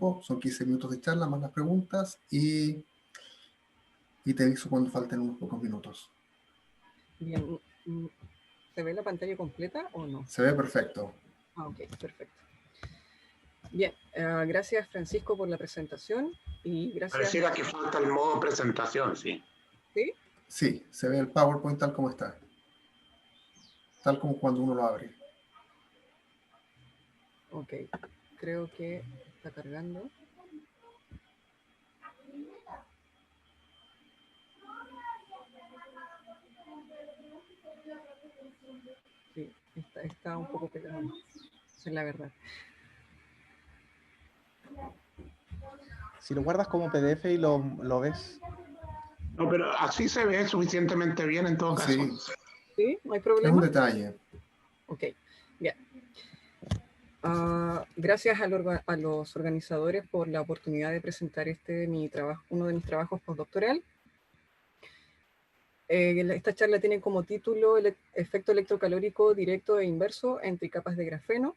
tiempo, son 15 minutos de charla más las preguntas y te aviso cuando falten unos pocos minutos. Bien, ¿se ve la pantalla completa o no? Se ve perfecto. Ah, ok, perfecto. Bien, gracias Francisco por la presentación y gracias... Pareciera que falta el modo presentación, sí. ¿Sí? Sí, se ve el PowerPoint tal como está. Tal como cuando uno lo abre. Ok, creo que está cargando. Sí, está un poco pegado. Esa es la verdad. Si lo guardas como PDF y lo ves. No, pero así se ve suficientemente bien en todo caso. Sí, ¿Sí? ¿No hay es problema? un detalle. Ok, bien. Gracias a los organizadores por la oportunidad de presentar uno de mis trabajos postdoctoral. Esta charla tiene como título el efecto electrocalórico directo e inverso en tricapas de grafeno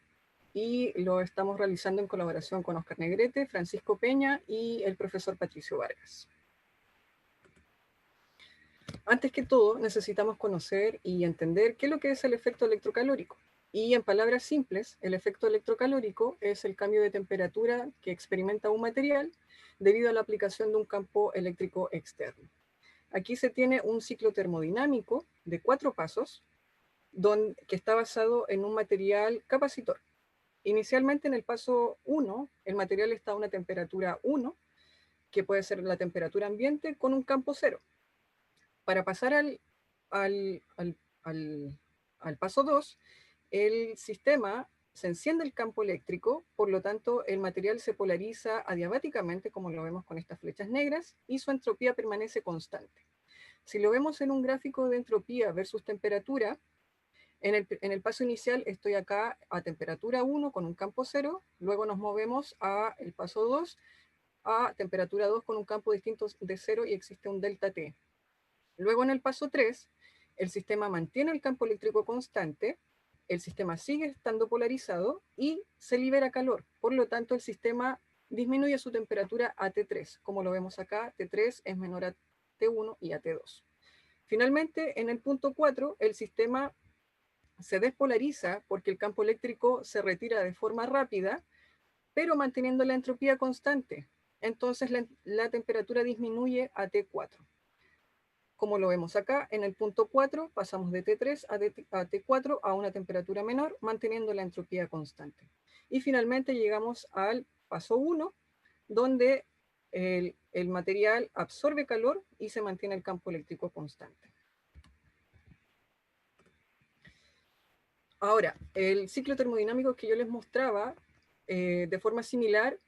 y lo estamos realizando en colaboración con Oscar Negrete, Francisco Peña y el profesor Patricio Vargas. Antes que todo, necesitamos conocer y entender qué es lo que es el efecto electrocalórico. Y en palabras simples, el efecto electrocalórico es el cambio de temperatura que experimenta un material debido a la aplicación de un campo eléctrico externo. Aquí se tiene un ciclo termodinámico de 4 pasos que está basado en un material capacitor. Inicialmente en el paso 1, el material está a una temperatura 1, que puede ser la temperatura ambiente, con un campo 0. Para pasar al paso 2, el sistema se enciende el campo eléctrico, por lo tanto el material se polariza adiabáticamente, como lo vemos con estas flechas negras, y su entropía permanece constante. Si lo vemos en un gráfico de entropía versus temperatura, en el paso inicial estoy acá a temperatura 1 con un campo 0, luego nos movemos al paso 2 a temperatura 2 con un campo distinto de 0 y existe un delta T. Luego en el paso 3, el sistema mantiene el campo eléctrico constante, el sistema sigue estando polarizado y se libera calor. Por lo tanto, el sistema disminuye su temperatura a T3. Como lo vemos acá, T3 es menor a T1 y a T2. Finalmente, en el punto 4, el sistema se despolariza porque el campo eléctrico se retira de forma rápida, pero manteniendo la entropía constante. Entonces la temperatura disminuye a T4. Como lo vemos acá, en el punto 4 pasamos de T3 a T4 a una temperatura menor, manteniendo la entropía constante. Y finalmente llegamos al paso 1, donde el material absorbe calor y se mantiene el campo eléctrico constante. Ahora, el ciclo termodinámico que yo les mostraba, de forma similar,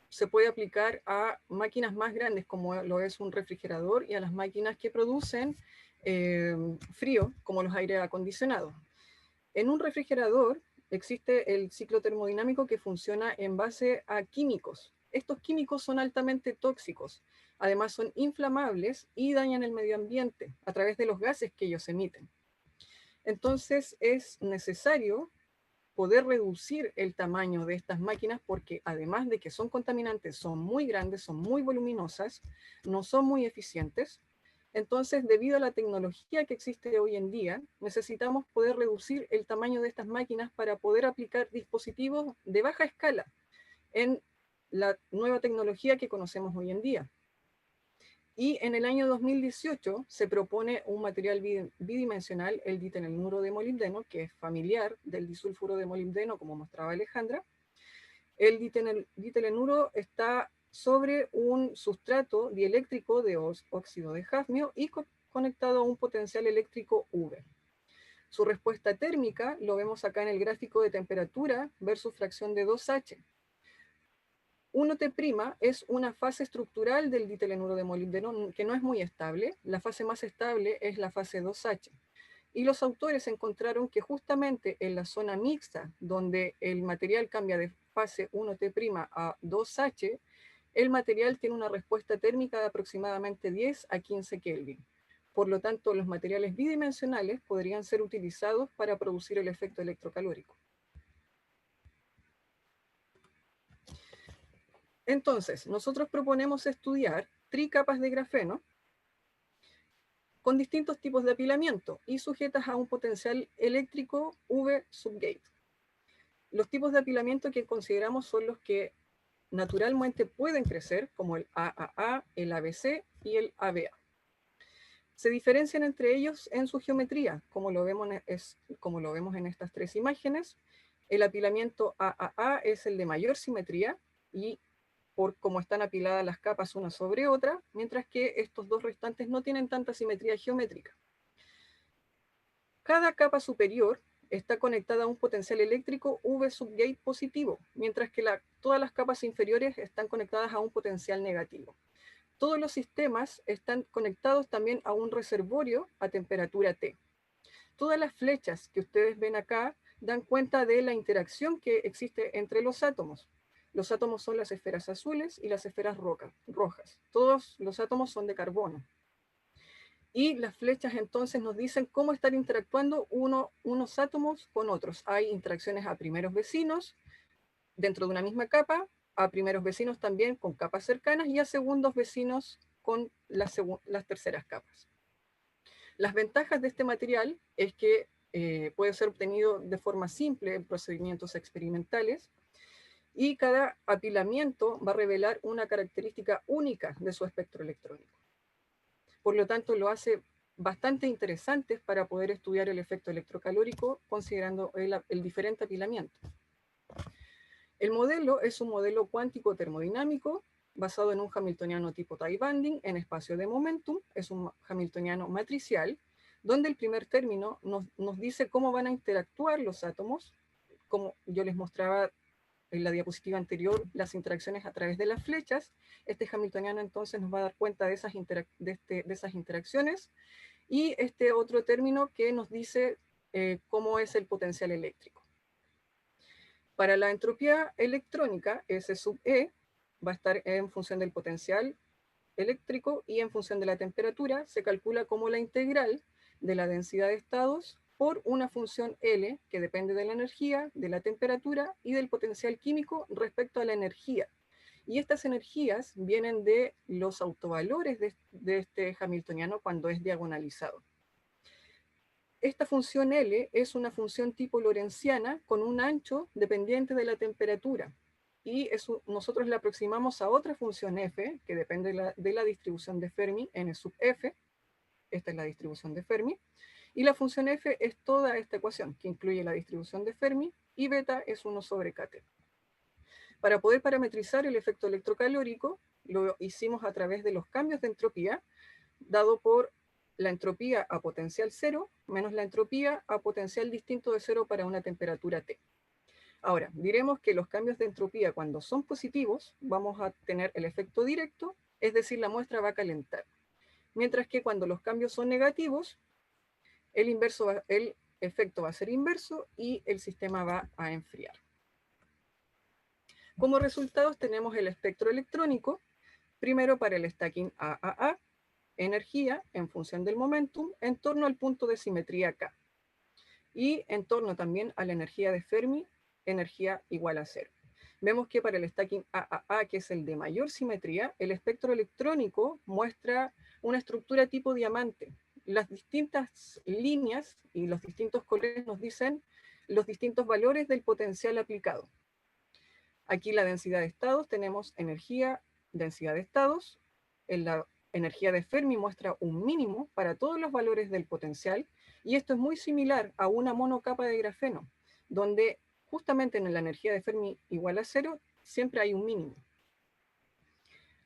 se puede aplicar a máquinas más grandes, como lo es un refrigerador, y a las máquinas que producen frío, como los aire acondicionados. En un refrigerador existe el ciclo termodinámico que funciona en base a químicos. Estos químicos son altamente tóxicos, además son inflamables y dañan el medio ambiente a través de los gases que ellos emiten. Entonces es necesario poder reducir el tamaño de estas máquinas porque además de que son contaminantes, son muy grandes, son muy voluminosas, no son muy eficientes. Entonces, debido a la tecnología que existe hoy en día, necesitamos poder reducir el tamaño de estas máquinas para poder aplicar dispositivos de baja escala en la nueva tecnología que conocemos hoy en día. Y en el año 2018 se propone un material bidimensional, el ditenelnuro de molibdeno, que es familiar del disulfuro de molibdeno, como mostraba Alejandra. El ditenelnuro está sobre un sustrato dieléctrico de óxido de jazmio y conectado a un potencial eléctrico V. Su respuesta térmica lo vemos acá en el gráfico de temperatura versus fracción de 2H. 1T' es una fase estructural del ditelenuro de molibdeno que no es muy estable. La fase más estable es la fase 2H. Y los autores encontraron que justamente en la zona mixta, donde el material cambia de fase 1T' a 2H, el material tiene una respuesta térmica de aproximadamente 10 a 15 Kelvin. Por lo tanto, los materiales bidimensionales podrían ser utilizados para producir el efecto electrocalórico. Entonces, nosotros proponemos estudiar tricapas de grafeno con distintos tipos de apilamiento y sujetas a un potencial eléctrico V subgate. Los tipos de apilamiento que consideramos son los que naturalmente pueden crecer, como el AAA, el ABC y el ABA. Se diferencian entre ellos en su geometría, como lo vemos en estas tres imágenes. El apilamiento AAA es el de mayor simetría y por cómo están apiladas las capas una sobre otra, mientras que estos dos restantes no tienen tanta simetría geométrica. Cada capa superior está conectada a un potencial eléctrico V subgate positivo, mientras que todas las capas inferiores están conectadas a un potencial negativo. Todos los sistemas están conectados también a un reservorio a temperatura T. Todas las flechas que ustedes ven acá dan cuenta de la interacción que existe entre los átomos. Los átomos son las esferas azules y las esferas rojas. Todos los átomos son de carbono. Y las flechas entonces nos dicen cómo están interactuando unos átomos con otros. Hay interacciones a primeros vecinos dentro de una misma capa, a primeros vecinos también con capas cercanas y a segundos vecinos con las terceras capas. Las ventajas de este material es que puede ser obtenido de forma simple en procedimientos experimentales y cada apilamiento va a revelar una característica única de su espectro electrónico. Por lo tanto, lo hace bastante interesante para poder estudiar el efecto electrocalórico considerando el diferente apilamiento. El modelo es un modelo cuántico termodinámico basado en un hamiltoniano tipo tie-binding en espacio de momentum. Es un hamiltoniano matricial, donde el primer término nos dice cómo van a interactuar los átomos, como yo les mostraba en la diapositiva anterior, las interacciones a través de las flechas. Este hamiltoniano entonces nos va a dar cuenta de esas interacciones, y este otro término que nos dice cómo es el potencial eléctrico. Para la entropía electrónica, S sub E va a estar en función del potencial eléctrico y en función de la temperatura. Se calcula como la integral de la densidad de estados por una función L que depende de la energía, de la temperatura y del potencial químico respecto a la energía. Y estas energías vienen de los autovalores de este hamiltoniano cuando es diagonalizado. Esta función L es una función tipo lorentziana con un ancho dependiente de la temperatura. Y nosotros la aproximamos a otra función f, que depende de la distribución de Fermi, n sub f. Esta es la distribución de Fermi. Y la función f es toda esta ecuación, que incluye la distribución de Fermi, y beta es 1 sobre kt. Para poder parametrizar el efecto electrocalórico, lo hicimos a través de los cambios de entropía, dado por la entropía a potencial 0 menos la entropía a potencial distinto de 0 para una temperatura T. Ahora, diremos que los cambios de entropía cuando son positivos vamos a tener el efecto directo, es decir, la muestra va a calentar. Mientras que cuando los cambios son negativos, el efecto va a ser inverso y el sistema va a enfriar. Como resultados tenemos el espectro electrónico, primero para el stacking AAA, energía en función del momentum en torno al punto de simetría K. Y en torno también a la energía de Fermi, energía igual a 0. Vemos que para el stacking AAA, que es el de mayor simetría, el espectro electrónico muestra una estructura tipo diamante. Las distintas líneas y los distintos colores nos dicen los distintos valores del potencial aplicado. Aquí la densidad de estados, tenemos energía, densidad de estados. En la energía de Fermi muestra un mínimo para todos los valores del potencial, y esto es muy similar a una monocapa de grafeno, donde justamente en la energía de Fermi igual a 0, siempre hay un mínimo.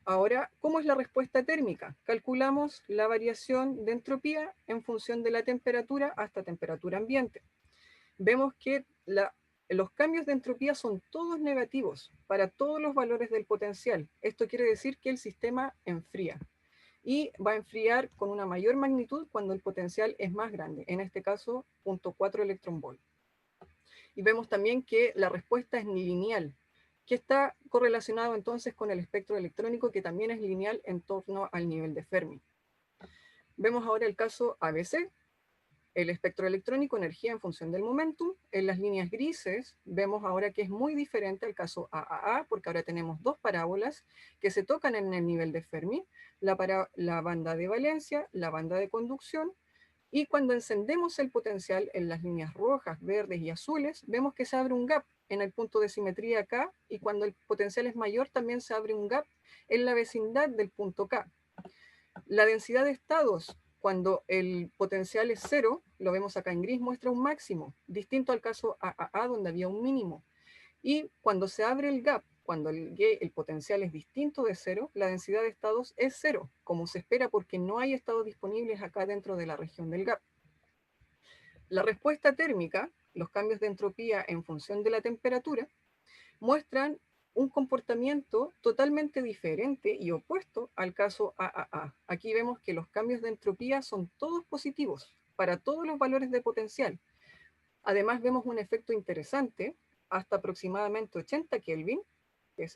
Ahora, ¿cómo es la respuesta térmica? Calculamos la variación de entropía en función de la temperatura hasta temperatura ambiente. Vemos que los cambios de entropía son todos negativos para todos los valores del potencial. Esto quiere decir que el sistema enfría. Y va a enfriar con una mayor magnitud cuando el potencial es más grande, en este caso 0.4 electronvolt. Y vemos también que la respuesta es lineal, que está correlacionado entonces con el espectro electrónico, que también es lineal en torno al nivel de Fermi. Vemos ahora el caso ABC. el espectro electrónico, energía en función del momentum. En las líneas grises vemos ahora que es muy diferente al caso AAA, porque ahora tenemos dos parábolas que se tocan en el nivel de Fermi, la banda de valencia, la banda de conducción, y cuando encendemos el potencial en las líneas rojas, verdes y azules, vemos que se abre un gap en el punto de simetría K, y cuando el potencial es mayor también se abre un gap en la vecindad del punto K. La densidad de estados, cuando el potencial es cero, lo vemos acá en gris, muestra un máximo, distinto al caso AAA, donde había un mínimo. Y cuando se abre el gap, cuando el potencial es distinto de cero, la densidad de estados es cero, como se espera porque no hay estados disponibles acá dentro de la región del gap. La respuesta térmica, los cambios de entropía en función de la temperatura, muestran un comportamiento totalmente diferente y opuesto al caso AAA. Aquí vemos que los cambios de entropía son todos positivos para todos los valores de potencial. Además vemos un efecto interesante hasta aproximadamente 80 Kelvin, que es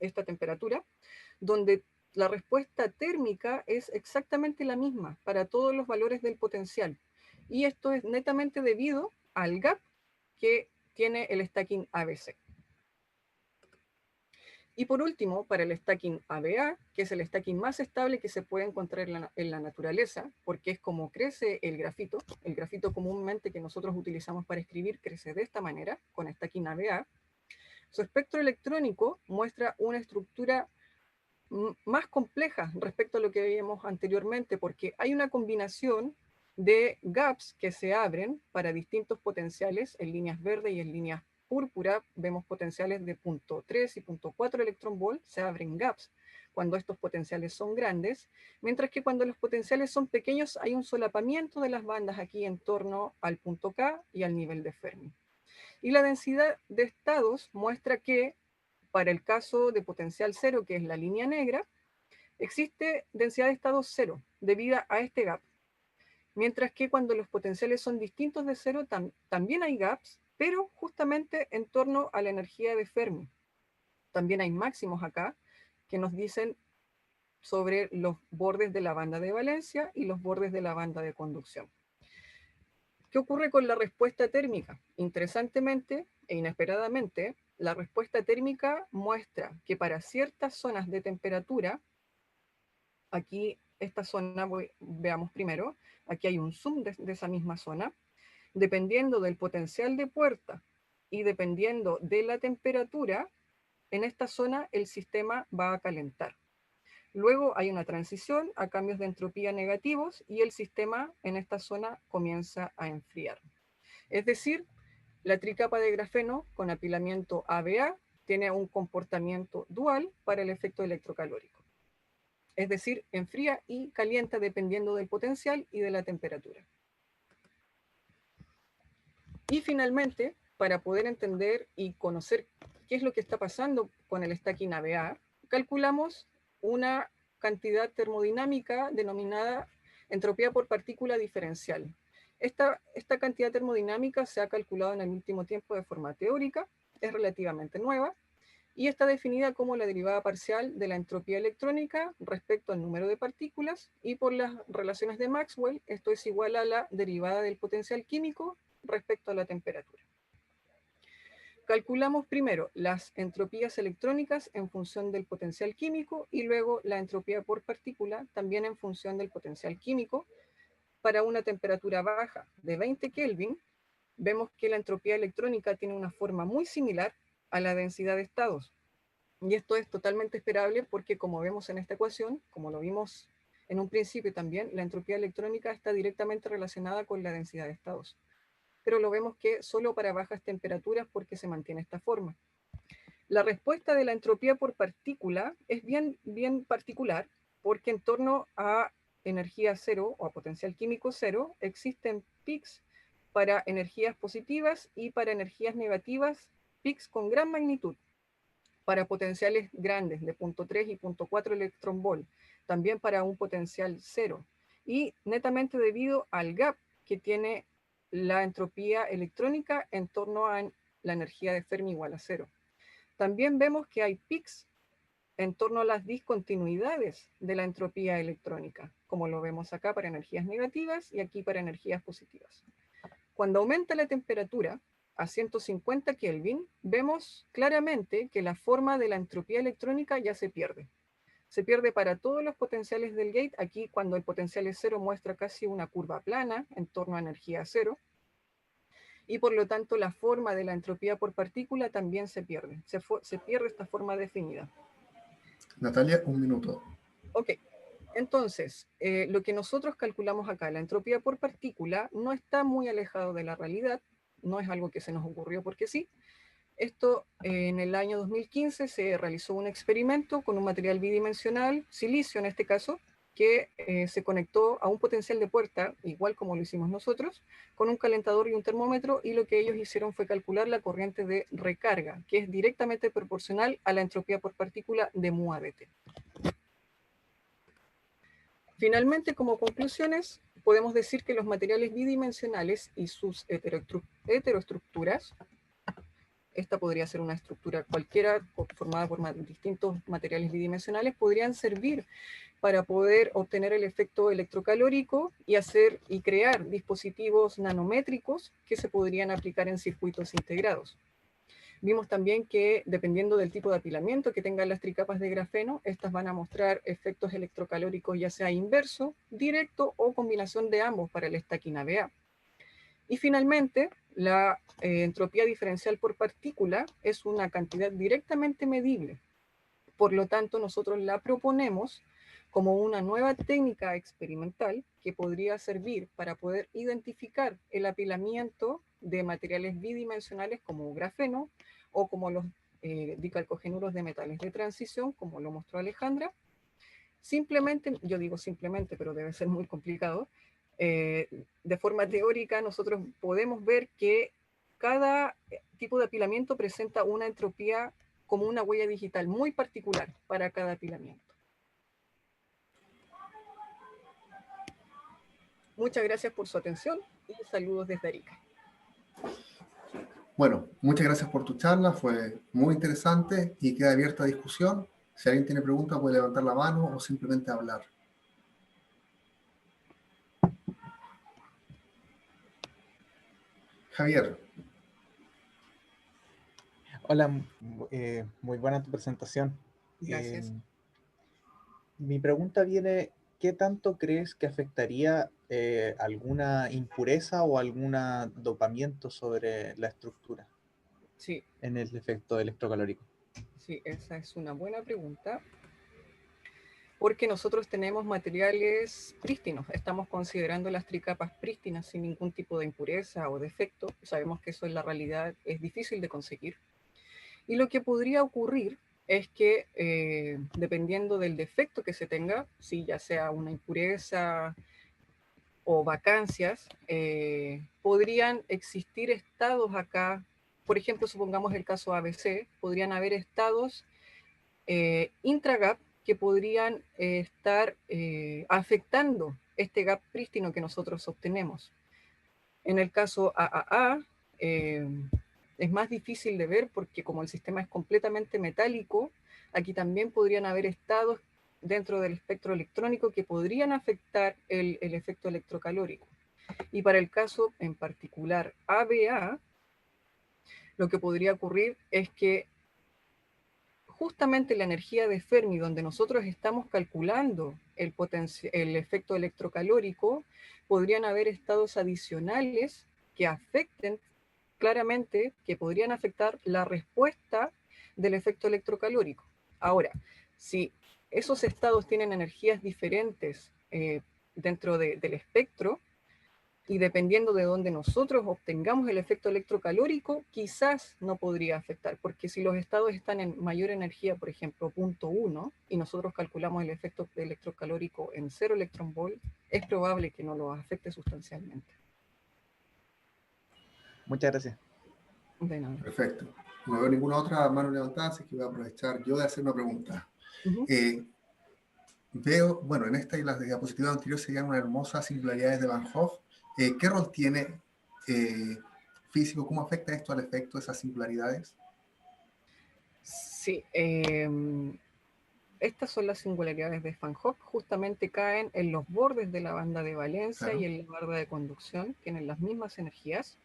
esta temperatura, donde la respuesta térmica es exactamente la misma para todos los valores del potencial. Y esto es netamente debido al gap que tiene el stacking ABC. Y por último, para el stacking ABA, que es el stacking más estable que se puede encontrar en la naturaleza, porque es como crece el grafito comúnmente que nosotros utilizamos para escribir crece de esta manera, con stacking ABA, su espectro electrónico muestra una estructura más compleja respecto a lo que veíamos anteriormente, porque hay una combinación de gaps que se abren para distintos potenciales en líneas verdes y en líneas púrpura. Vemos potenciales de 0.3 y 0.4 electron volt, se abren gaps cuando estos potenciales son grandes, mientras que cuando los potenciales son pequeños hay un solapamiento de las bandas aquí en torno al punto K y al nivel de Fermi. Y la densidad de estados muestra que para el caso de potencial cero, que es la línea negra, existe densidad de estados cero debido a este gap. Mientras que cuando los potenciales son distintos de cero, también hay gaps, pero justamente en torno a la energía de Fermi. También hay máximos acá que nos dicen sobre los bordes de la banda de valencia y los bordes de la banda de conducción. ¿Qué ocurre con la respuesta térmica? Interesantemente e inesperadamente, la respuesta térmica muestra que para ciertas zonas de temperatura, aquí esta zona, veamos primero, aquí hay un zoom de esa misma zona, dependiendo del potencial de puerta y dependiendo de la temperatura, en esta zona el sistema va a calentar. Luego hay una transición a cambios de entropía negativos y el sistema en esta zona comienza a enfriar. Es decir, la tricapa de grafeno con apilamiento ABA tiene un comportamiento dual para el efecto electrocalórico. Es decir, enfría y calienta dependiendo del potencial y de la temperatura. Y finalmente, para poder entender y conocer qué es lo que está pasando con el stacking ABA, calculamos una cantidad termodinámica denominada entropía por partícula diferencial. Esta cantidad termodinámica se ha calculado en el último tiempo de forma teórica, es relativamente nueva, y está definida como la derivada parcial de la entropía electrónica respecto al número de partículas, y por las relaciones de Maxwell, esto es igual a la derivada del potencial químico respecto a la temperatura. Calculamos primero las entropías electrónicas en función del potencial químico y luego la entropía por partícula también en función del potencial químico. Para una temperatura baja de 20 Kelvin, vemos que la entropía electrónica tiene una forma muy similar a la densidad de estados. Y esto es totalmente esperable porque, como vemos en esta ecuación, como lo vimos en un principio también, la entropía electrónica está directamente relacionada con la densidad de estados. Pero lo vemos que solo para bajas temperaturas porque se mantiene esta forma. La respuesta de la entropía por partícula es bien particular porque en torno a energía cero o a potencial químico cero existen peaks para energías positivas y para energías negativas, peaks con gran magnitud, para potenciales grandes de 0.3 y 0.4 electron volt, también para un potencial cero, y netamente debido al gap que tiene la entropía electrónica en torno a la energía de Fermi igual a cero. También vemos que hay peaks en torno a las discontinuidades de la entropía electrónica, como lo vemos acá para energías negativas y aquí para energías positivas. Cuando aumenta la temperatura a 150 Kelvin, vemos claramente que la forma de la entropía electrónica ya se pierde. Se pierde para todos los potenciales del gate. Aquí, cuando el potencial es cero, muestra casi una curva plana en torno a energía cero. Y por lo tanto, la forma de la entropía por partícula también se pierde. Se pierde esta forma definida. Natalia, un minuto. Ok. Entonces, lo que nosotros calculamos acá, la entropía por partícula, no está muy alejado de la realidad. No es algo que se nos ocurrió porque sí. Esto, en el año 2015 se realizó un experimento con un material bidimensional, silicio en este caso, que se conectó a un potencial de puerta, igual como lo hicimos nosotros, con un calentador y un termómetro, y lo que ellos hicieron fue calcular la corriente de recarga, que es directamente proporcional a la entropía por partícula de mu a dt. Finalmente, como conclusiones, podemos decir que los materiales bidimensionales y sus heteroestructuras, esta podría ser una estructura cualquiera formada por distintos materiales bidimensionales, podrían servir para poder obtener el efecto electrocalórico y crear dispositivos nanométricos que se podrían aplicar en circuitos integrados. Vimos también que, dependiendo del tipo de apilamiento que tengan las tricapas de grafeno, estas van a mostrar efectos electrocalóricos ya sea inverso, directo o combinación de ambos para el stacking ABA. Y finalmente, la entropía diferencial por partícula es una cantidad directamente medible. Por lo tanto, nosotros la proponemos como una nueva técnica experimental que podría servir para poder identificar el apilamiento de materiales bidimensionales como grafeno o como los dicalcogenuros de metales de transición, como lo mostró Alejandra. Simplemente, yo digo simplemente, pero debe ser muy complicado, de forma teórica nosotros podemos ver que cada tipo de apilamiento presenta una entropía como una huella digital muy particular para cada apilamiento. Muchas gracias por su atención y saludos desde Arica. Bueno, muchas gracias por tu charla, fue muy interesante y queda abierta a discusión. Si alguien tiene preguntas puede levantar la mano o simplemente hablar. Javier. Hola, muy buena tu presentación. Gracias. Mi pregunta viene, ¿qué tanto crees que afectaría alguna impureza o algún dopamiento sobre la estructura Sí, en el efecto electrocalórico? sí, esa es una buena pregunta. Porque nosotros tenemos materiales prístinos, estamos considerando las tricapas prístinas sin ningún tipo de impureza o defecto. Sabemos que eso en la realidad es difícil de conseguir. Y lo que podría ocurrir es que, dependiendo del defecto que se tenga, si ya sea una impureza o vacancias, podrían existir estados acá. Por ejemplo, supongamos el caso ABC, podrían haber estados intragap que podrían estar afectando este gap prístino que nosotros obtenemos. En el caso AAA, es más difícil de ver porque como el sistema es completamente metálico, aquí también podrían haber estados dentro del espectro electrónico que podrían afectar el efecto electrocalórico. Y para el caso en particular ABA, lo que podría ocurrir es que justamente la energía de Fermi, donde nosotros estamos calculando el efecto electrocalórico, podrían haber estados adicionales que afecten claramente, que podrían afectar la respuesta del efecto electrocalórico. Ahora, si esos estados tienen energías diferentes dentro del espectro, y dependiendo de dónde nosotros obtengamos el efecto electrocalórico, quizás no podría afectar, porque si los estados están en mayor energía, por ejemplo, 0.1, y nosotros calculamos el efecto electrocalórico en 0 electronvolt, es probable que no lo afecte sustancialmente. Muchas gracias. De nada. Perfecto. No veo ninguna otra mano levantada, así que voy a aprovechar yo de hacer una pregunta. Veo, bueno, en esta y las diapositivas anteriores se llaman hermosas singularidades de Van Hoff. ¿Qué rol tiene físico? ¿Cómo afecta esto al efecto de esas singularidades? Sí, estas son las singularidades de Van Hoff, justamente caen en los bordes de la banda de valencia Claro. y en la banda de conducción, tienen las mismas energías.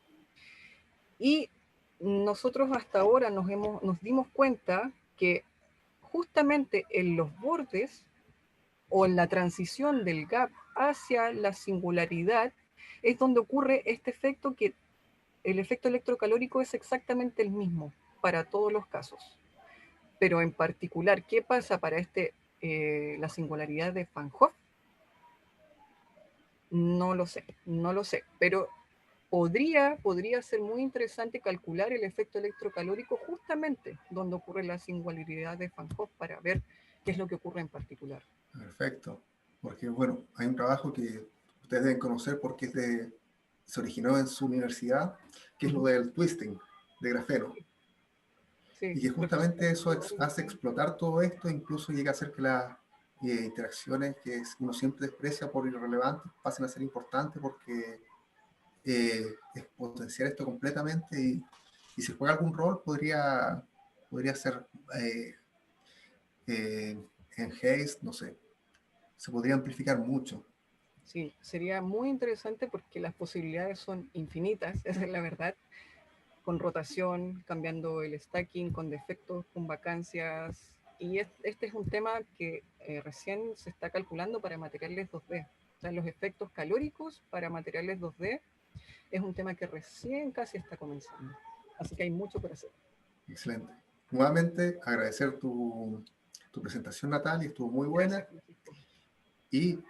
Y nosotros hasta ahora nos dimos cuenta que justamente en los bordes o en la transición del gap hacia la singularidad es donde ocurre este efecto, que el efecto electrocalórico es exactamente el mismo para todos los casos. Pero en particular, ¿qué pasa para la singularidad de Van Hoff? No lo sé, no lo sé, pero podría ser muy interesante calcular el efecto electrocalórico justamente donde ocurre la singularidad de Van Hoff para ver qué es lo que ocurre en particular. Perfecto. Porque, bueno, hay un trabajo que ustedes deben conocer porque se originó en su universidad, que es lo del twisting de grafeno. Sí, Y que justamente eso hace explotar todo esto, incluso llega a hacer que las interacciones que uno siempre desprecia por irrelevantes pasen a ser importantes porque es potenciar esto completamente y si juega algún rol podría ser en haste, no sé, se podría amplificar mucho. Sí, sería muy interesante porque las posibilidades son infinitas, esa es la verdad, con rotación, cambiando el stacking, con defectos, con vacancias. Y este es un tema que recién se está calculando para materiales 2D. O sea, los efectos calóricos para materiales 2D es un tema que recién casi está comenzando. Así que hay mucho por hacer. Excelente. Nuevamente, agradecer tu presentación, Natalia, estuvo muy buena. Gracias, Francisco. Y